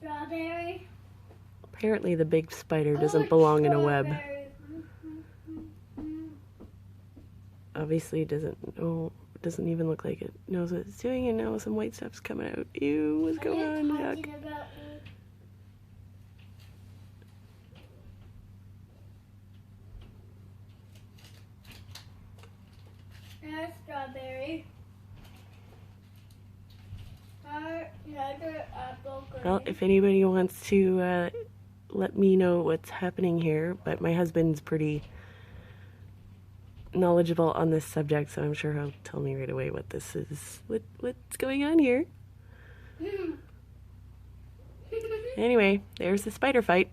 Strawberry. Apparently the big spider doesn't belong in a web. Obviously it doesn't even look like it knows what it's doing, and now some white stuff's coming out. Ew, what's going on? Yuck. There's strawberry. Well, if anybody wants to let me know what's happening here, but my husband's pretty knowledgeable on this subject, so I'm sure he'll tell me right away what this is, what's going on here. Anyway, there's the spider fight.